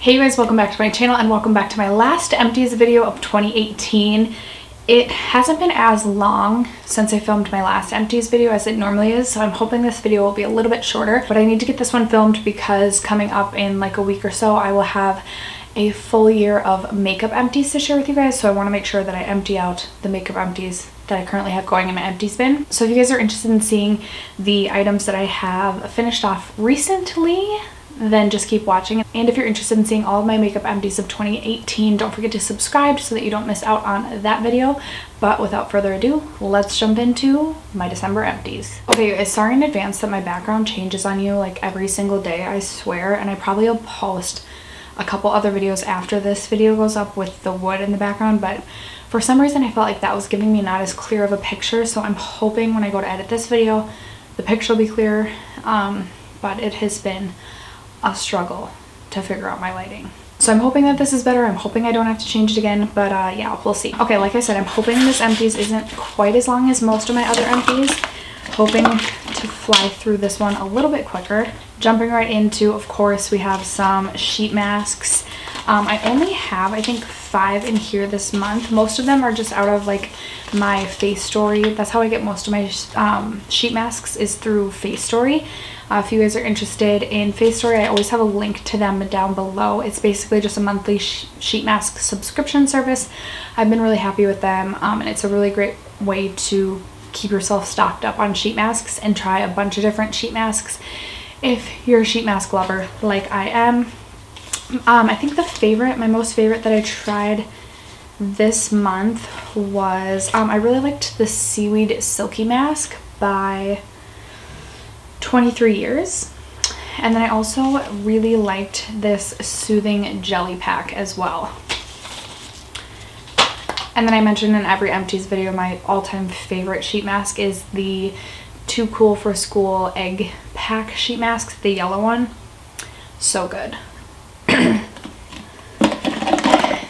Hey you guys, welcome back to my channel and welcome back to my last Empties video of 2018. It hasn't been as long since I filmed my last Empties video as it normally is, so I'm hoping this video will be a little bit shorter, but I need to get this one filmed because coming up in like a week or so I will have a full year of makeup empties to share with you guys, so I want to make sure that I empty out the makeup empties that I currently have going in my empties bin. So if you guys are interested in seeing the items that I have finished off recently, then just keep watching. And if you're interested in seeing all of my makeup empties of 2018, don't forget to subscribe so that you don't miss out on that video. But without further ado, let's jump into my December empties. Okay guys, sorry in advance that my background changes on you like every single day, I swear, and I probably will post a couple other videos after this video goes up with the wood in the background, but for some reason I felt like that was giving me not as clear of a picture, so I'm hoping when I go to edit this video the picture will be clear, but it has been a struggle to figure out my lighting. So I'm hoping that this is better. I'm hoping I don't have to change it again, but yeah, we'll see. Okay, like I said, I'm hoping this empties isn't quite as long as most of my other empties. Hoping to fly through this one a little bit quicker. Jumping right into, of course, we have some sheet masks. I only have, I think, 5 in here this month. Most of them are just out of like my Face Story. That's how I get most of my sheet masks, is through Face Story. If you guys are interested in Face Story, I always have a link to them down below. It's basically just a monthly sheet mask subscription service. I've been really happy with them, and it's a really great way to keep yourself stocked up on sheet masks and try a bunch of different sheet masks if you're a sheet mask lover like I am. I think my most favorite that I tried this month was, I really liked the Seaweed Silky Mask by 23 Years. And then I also really liked this Soothing Jelly Pack as well. And then I mentioned in every Empties video, my all-time favorite sheet mask is the Too Cool for School Egg Pack sheet mask, the yellow one. So good.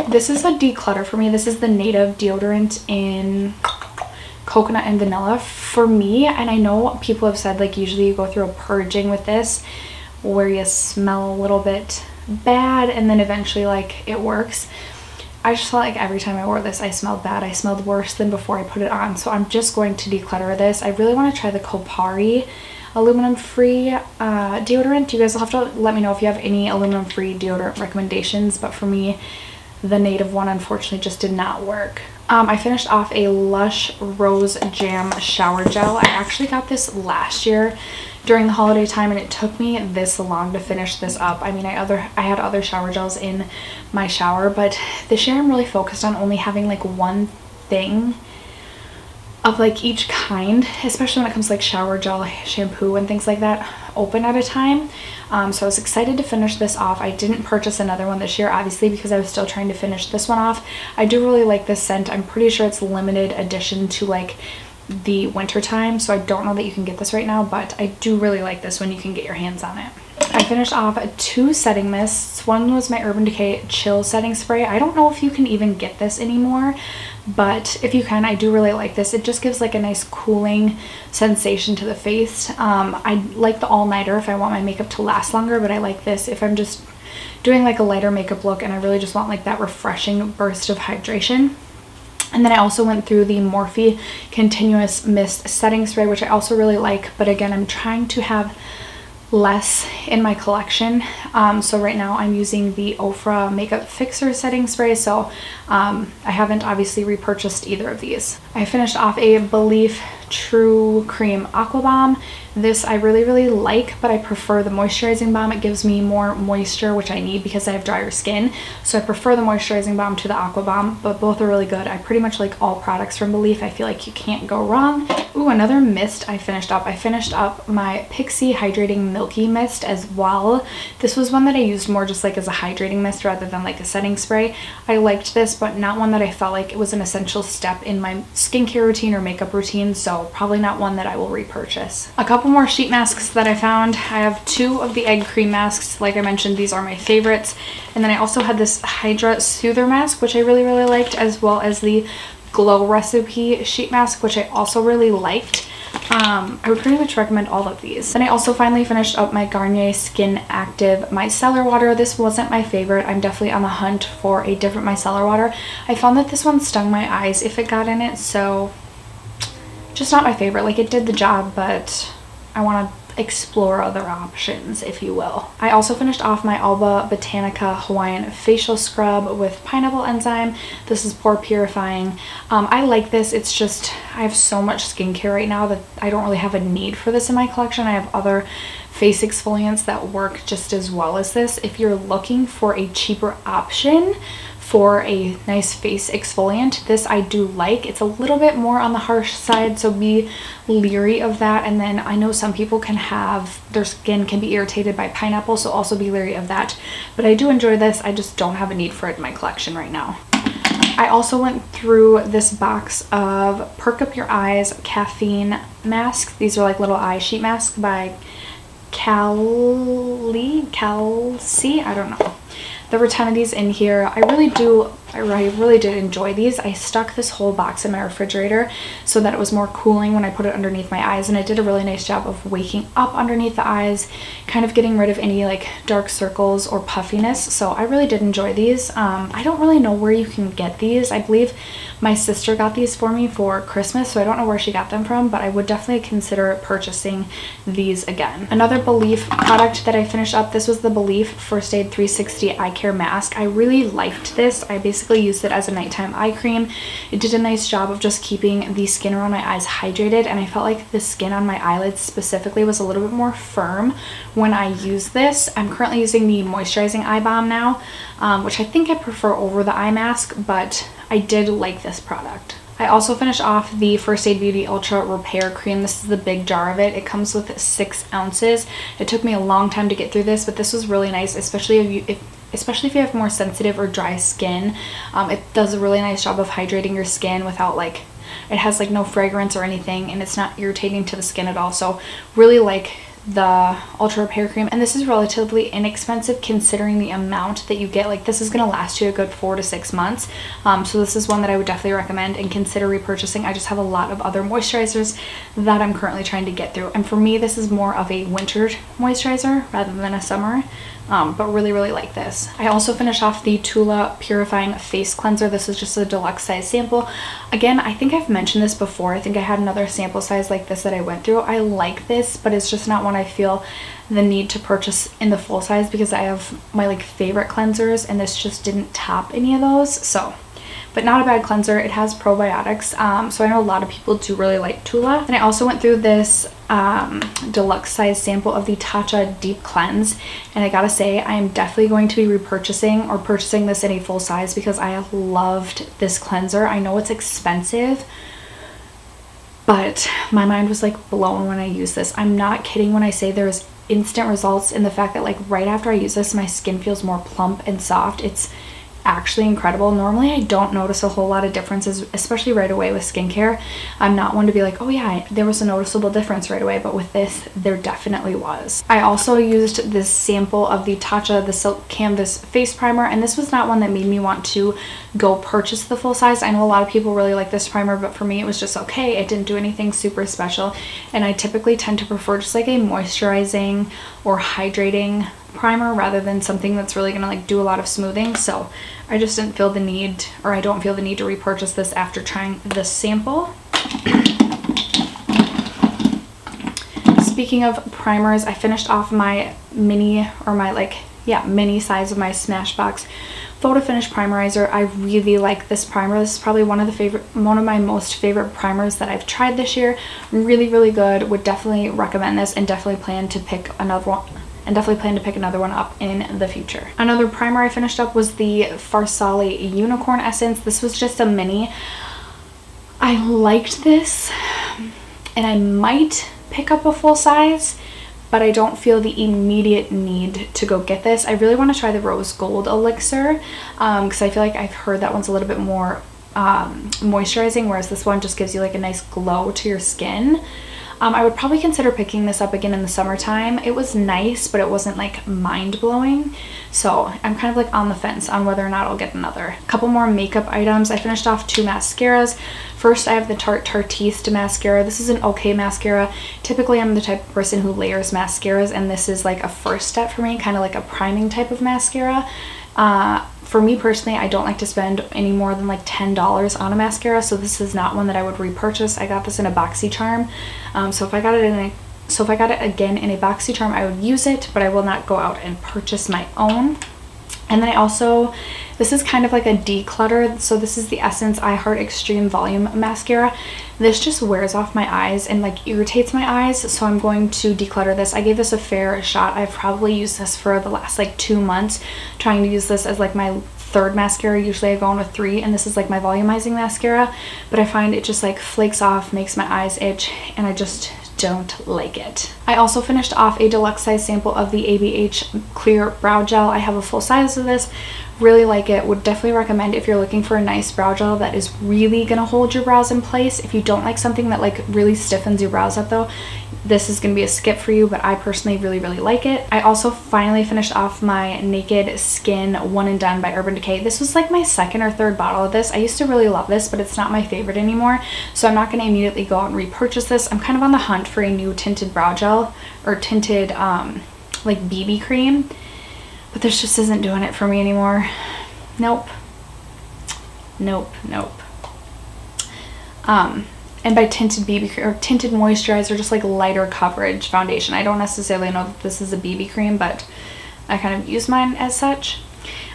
This is a declutter for me. This is the Native deodorant in coconut and vanilla for me, and I know people have said like usually you go through a purging with this where you smell a little bit bad and then eventually like it works. I just felt like every time I wore this I smelled bad. I smelled worse than before I put it on, so I'm just going to declutter this. I really want to try the Kopari aluminum free deodorant. You guys will have to let me know if you have any aluminum free deodorant recommendations, but for me the Native one unfortunately just did not work. I finished off a Lush Rose Jam shower gel. I actually got this last year during the holiday time and it took me this long to finish this up. I mean, I had other shower gels in my shower, but this year I'm really focused on only having like one thing of like each kind, especially when it comes to like shower gel, shampoo and things like that, open at a time. So I was excited to finish this off. I didn't purchase another one this year obviously because I was still trying to finish this one off. I do really like this scent. I'm pretty sure it's limited edition to like the winter time, so I don't know that you can get this right now, but I do really like this when you can get your hands on it. I finished off 2 setting mists. One was my Urban Decay Chill Setting Spray. I don't know if you can even get this anymore, but if you can, I do really like this. It just gives like a nice cooling sensation to the face. I like the all-nighter if I want my makeup to last longer, but I like this if I'm just doing like a lighter makeup look and I really just want like that refreshing burst of hydration. And then I also went through the Morphe Continuous Mist Setting Spray, which I also really like, but again, I'm trying to have less in my collection, so right now I'm using the Ofra Makeup Fixer Setting Spray, so I haven't obviously repurchased either of these. I finished off a Belif True Cream Aqua Balm. This I really like, but I prefer the moisturizing balm. It gives me more moisture, which I need because I have drier skin, so I prefer the moisturizing balm to the Aqua Balm, but both are really good. I pretty much like all products from Belif. I feel like you can't go wrong. Ooh, another mist I finished up. I finished up my Pixi Hydrating Milky Mist as well. This was one that I used more just like as a hydrating mist rather than like a setting spray. I liked this, but not one that I felt like it was an essential step in my skincare routine or makeup routine, so probably not one that I will repurchase. A couple more sheet masks that I found. I have 2 of the egg cream masks. Like I mentioned, these are my favorites. And then I also had this Hydra Soother mask, which I really liked, as well as the Glow Recipe sheet mask, which I also really liked. I would pretty much recommend all of these. Then I also finally finished up my Garnier Skin Active micellar water. This wasn't my favorite. I'm definitely on the hunt for a different micellar water. I found that this one stung my eyes if it got in it, so just not my favorite. Like, it did the job, but I want to explore other options, if you will. I also finished off my Alba Botanica Hawaiian facial scrub with pineapple enzyme. This is pore purifying. I like this. It's just, I have so much skincare right now that I don't really have a need for this in my collection. I have other face exfoliants that work just as well as this. If you're looking for a cheaper option for a nice face exfoliant, this I do like. It's a little bit more on the harsh side, so be leery of that. And then I know some people can have, their skin can be irritated by pineapple, so also be leery of that. But I do enjoy this. I just don't have a need for it in my collection right now. I also went through this box of Perk Up Your Eyes Caffeine Masks. These are like little eye sheet masks by Kelsey, I don't know. There were 10 of these in here. I really did enjoy these. I stuck this whole box in my refrigerator so that it was more cooling when I put it underneath my eyes, and it did a really nice job of waking up underneath the eyes, kind of getting rid of any like dark circles or puffiness. So I really did enjoy these. I don't really know where you can get these. I believe my sister got these for me for Christmas, so I don't know where she got them from, but I would definitely consider purchasing these again. Another Belif product that I finished up, this was the Belif First Aid 360 Eye Care Mask. I really liked this. I basically used it as a nighttime eye cream. It did a nice job of just keeping the skin around my eyes hydrated, and I felt like the skin on my eyelids specifically was a little bit more firm when I used this. I'm currently using the moisturizing eye balm now, which I think I prefer over the eye mask, but I did like this product. I also finished off the First Aid Beauty Ultra Repair Cream. This is the big jar of it. It comes with 6 ounces. It took me a long time to get through this, but this was really nice, especially if you have more sensitive or dry skin. It does a really nice job of hydrating your skin without like, it has like no fragrance or anything, and it's not irritating to the skin at all. So really like the Ultra Repair Cream, and this is relatively inexpensive considering the amount that you get. Like, this is going to last you a good 4 to 6 months, so this is one that I would definitely recommend and consider repurchasing. I just have a lot of other moisturizers that I'm currently trying to get through, and for me this is more of a winter moisturizer rather than a summer, but really like this. I also finished off the Hoola Purifying Face Cleanser. This is just a deluxe size sample. Again, I think I've mentioned this before. I think I had another sample size like this that I went through. I like this, but it's just not one I feel the need to purchase in the full size because I have my like favorite cleansers, and this just didn't top any of those. So, but not a bad cleanser. It has probiotics, so I know a lot of people do really like Hoola. And I also went through this deluxe size sample of the Tasha Deep Cleanse, and I gotta say I am definitely going to be repurchasing or purchasing this in a full size because I have loved this cleanser. I know it's expensive, but my mind was like blown when I used this. I'm not kidding when I say there's instant results in the fact that like right after I use this my skin feels more plump and soft. It's actually incredible. Normally I don't notice a whole lot of differences, especially right away with skincare. I'm not one to be like, oh yeah, there was a noticeable difference right away, but with this there definitely was. I also used this sample of the Tasha the Silk Canvas Face Primer, and this was not one that made me want to go purchase the full size. I know a lot of people really like this primer, but for me it was just okay. It didn't do anything super special, and I typically tend to prefer just like a moisturizing or hydrating primer rather than something that's really gonna like do a lot of smoothing. So I just didn't feel the need, or I don't feel the need to repurchase this after trying this sample. Speaking of primers, I finished off my mini size of my Smashbox Photo Finish Primerizer. I really like this primer. This is probably one of my most favorite primers that I've tried this year. Really good. Would definitely recommend this, and definitely plan to pick another one up in the future. Another primer I finished up was the Farsali Unicorn Essence. This was just a mini. I liked this, and I might pick up a full size, but I don't feel the immediate need to go get this. I really want to try the Rose Gold Elixir because I feel like I've heard that one's a little bit more moisturizing, whereas this one just gives you like a nice glow to your skin. I would probably consider picking this up again in the summertime. It was nice, but it wasn't like mind-blowing. So I'm kind of like on the fence on whether or not I'll get another. A couple more makeup items. I finished off 2 mascaras. First, I have the Tarte Artista mascara. This is an okay mascara. Typically, I'm the type of person who layers mascaras, and this is like a first step for me, kind of like a priming type of mascara. For me personally, I don't like to spend any more than like $10 on a mascara, so this is not one that I would repurchase. I got this in a BoxyCharm, so if I got it again in a BoxyCharm, I would use it, but I will not go out and purchase my own. And then I also, this is kind of like a declutter, so this is the Essence I Heart Extreme Volume Mascara. This just wears off my eyes and like irritates my eyes, so I'm going to declutter this. I gave this a fair shot. I've probably used this for the last like 2 months, trying to use this as like my 3rd mascara. Usually I go on with 3, and this is like my volumizing mascara, but I find it just like flakes off, makes my eyes itch, and I just don't like it. I also finished off a deluxe size sample of the ABH Clear Brow Gel. I have a full size of this. Really like it. Would definitely recommend if you're looking for a nice brow gel that is really gonna hold your brows in place. If you don't like something that like really stiffens your brows up though, this is gonna be a skip for you, but I personally really like it. I also finally finished off my Naked Skin One and Done by Urban Decay. This was like my 2nd or 3rd bottle of this. I used to really love this, but it's not my favorite anymore, so I'm not gonna immediately go out and repurchase this. I'm kind of on the hunt for a new tinted brow gel or tinted like BB cream, but this just isn't doing it for me anymore. Nope. And by tinted BB cream or tinted moisturizer, just like lighter coverage foundation. I don't necessarily know that this is a BB cream, but I kind of use mine as such.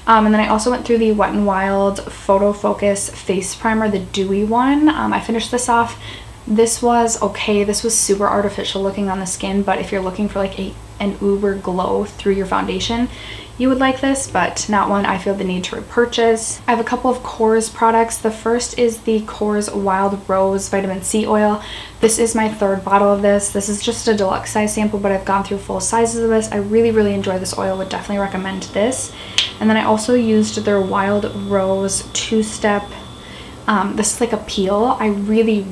And then I also went through the Wet n Wild Photo Focus Face Primer, the dewy one. I finished this off. This was okay. This was super artificial looking on the skin, but if you're looking for like an uber glow through your foundation, you would like this, but not one I feel the need to repurchase. I have a couple of Korres products. The first is the Korres Wild Rose Vitamin C Oil. This is my 3rd bottle of this. This is just a deluxe size sample, but I've gone through full sizes of this. I really enjoy this oil. Would definitely recommend this. And then I also used their Wild Rose 2-step. This is like a peel. I really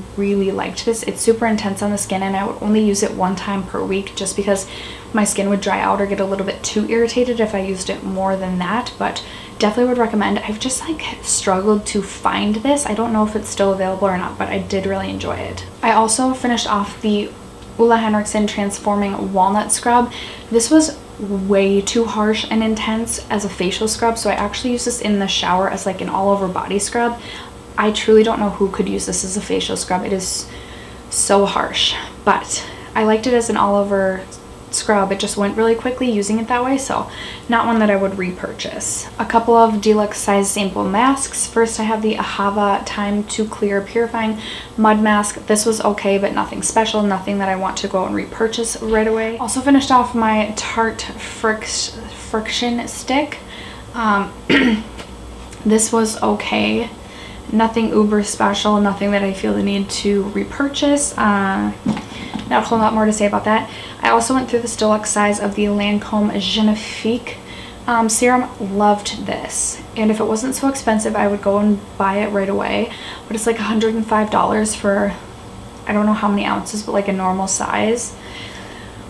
liked this. It's super intense on the skin, and I would only use it 1 time per week just because my skin would dry out or get a little bit too irritated if I used it more than that, but definitely would recommend. I've just like struggled to find this. I don't know if it's still available or not, but I did really enjoy it. I also finished off the Ole Henriksen Transforming Walnut Scrub. This was way too harsh and intense as a facial scrub, so I actually use this in the shower as like an all-over body scrub. I truly don't know who could use this as a facial scrub. It is so harsh, but I liked it as an all-over scrub. It just went really quickly using it that way, so not one that I would repurchase. A couple of deluxe size sample masks. First, I have the AHAV Time to Clear Purifying Mud Mask. This was okay, but nothing special, nothing that I want to go and repurchase right away. Also finished off my Tarte Friction stick. This was okay. Nothing uber special, nothing that I feel the need to repurchase. Not a whole lot more to say about that. I also went through this deluxe size of the Lancome Genifique serum. Loved this, and if it wasn't so expensive, I would go and buy it right away, but it's like $105 for I don't know how many ounces, but like a normal size,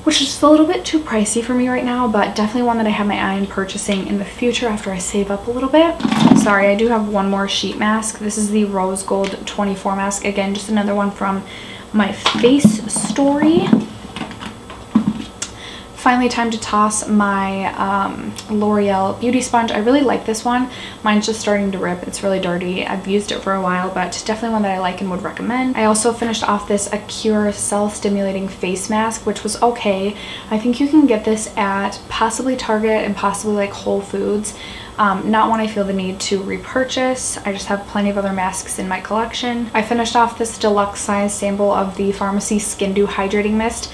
which is a little bit too pricey for me right now, but definitely one that I have my eye on purchasing in the future after I save up a little bit. Sorry, I do have one more sheet mask. This is the Rose Gold 24 mask. Again, just another one from my face story. Finally, time to toss my L'Oreal Beauty Sponge. I really like this one. Mine's just starting to rip. It's really dirty. I've used it for a while, but definitely one that I like and would recommend. I also finished off this Acure Cell Stimulating Face Mask, which was okay. I think you can get this at possibly Target and possibly like Whole Foods. Not one I feel the need to repurchase. I just have plenty of other masks in my collection. I finished off this deluxe size sample of the Pharmacy Skin Dew Hydrating Mist.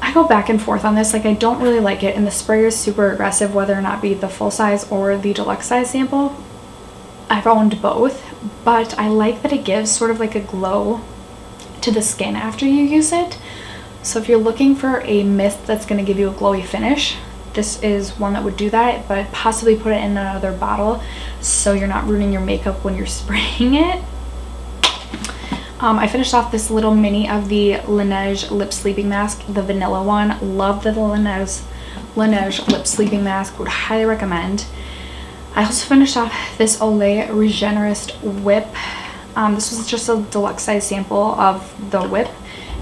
I go back and forth on this. Like, I don't really like it, and the spray is super aggressive, whether or not be the full size or the deluxe size sample. I've owned both, but I like that it gives sort of like a glow to the skin after you use it. So if you're looking for a mist that's going to give you a glowy finish, this is one that would do that, but possibly put it in another bottle so you're not ruining your makeup when you're spraying it. I finished off this little mini of the Laneige lip sleeping mask, the vanilla one. Love the Laneige lip sleeping mask, would highly recommend. I also finished off this Olay Regenerist Whip. This was just a deluxe size sample of the whip,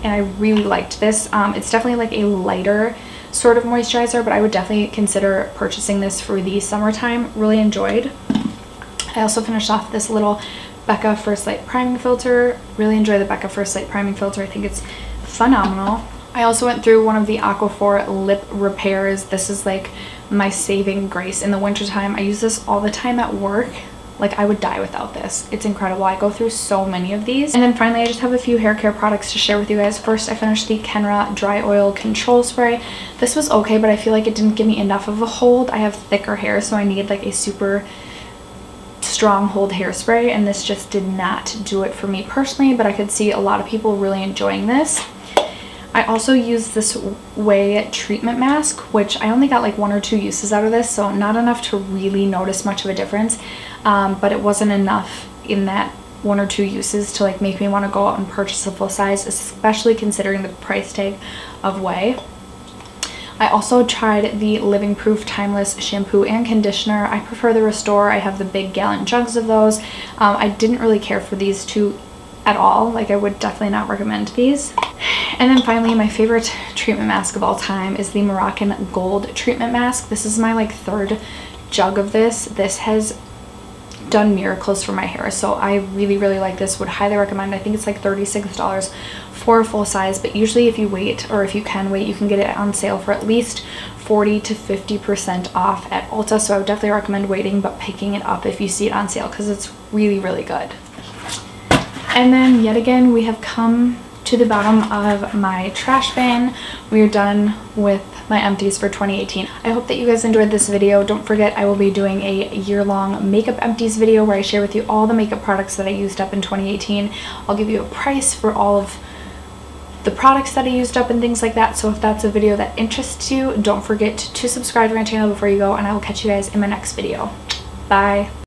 and I really liked this. It's definitely like a lighter sort of moisturizer, but I would definitely consider purchasing this for the summertime. Really enjoyed. I also finished off this little Becca First Light priming filter. Really enjoy the Becca First Light priming filter. I think it's phenomenal. I also went through one of the Aquaphor lip repairs. This is like my saving grace in the wintertime. I use this all the time at work. Like, I would die without this. It's incredible. I go through so many of these. And then finally, I just have a few hair care products to share with you guys. First, I finished the Kenra Dry Oil Control Spray. This was okay, but I feel like it didn't give me enough of a hold. I have thicker hair, so I need like a super strong hold hairspray, and this just did not do it for me personally, but I could see a lot of people really enjoying this. I also used this Way treatment mask, which I only got like 1 or 2 uses out of this, so not enough to really notice much of a difference, but it wasn't enough in that 1 or 2 uses to like make me want to go out and purchase a full size, especially considering the price tag of Way. I also tried the Living Proof Timeless shampoo and conditioner. I prefer the Restore. I have the big gallon jugs of those. I didn't really care for these two at all. Like, I would definitely not recommend these. And then finally, my favorite treatment mask of all time is the Moroccan Gold treatment mask. This is my like 3rd jug of this. This has done miracles for my hair, so I really like this. Would highly recommend. I think it's like $36 for a full size, but usually if you wait, or if you can wait, you can get it on sale for at least 40 to 50% off at Ulta, so I would definitely recommend waiting but picking it up if you see it on sale, because it's really good. And then yet again, we have come to the bottom of my trash bin. We are done with my empties for 2018. I hope that you guys enjoyed this video. Don't forget, I will be doing a year-long makeup empties video where I share with you all the makeup products that I used up in 2018. I'll give you a price for all of the products that I used up and things like that. So if that's a video that interests you, don't forget to subscribe to my channel before you go, and I will catch you guys in my next video. Bye.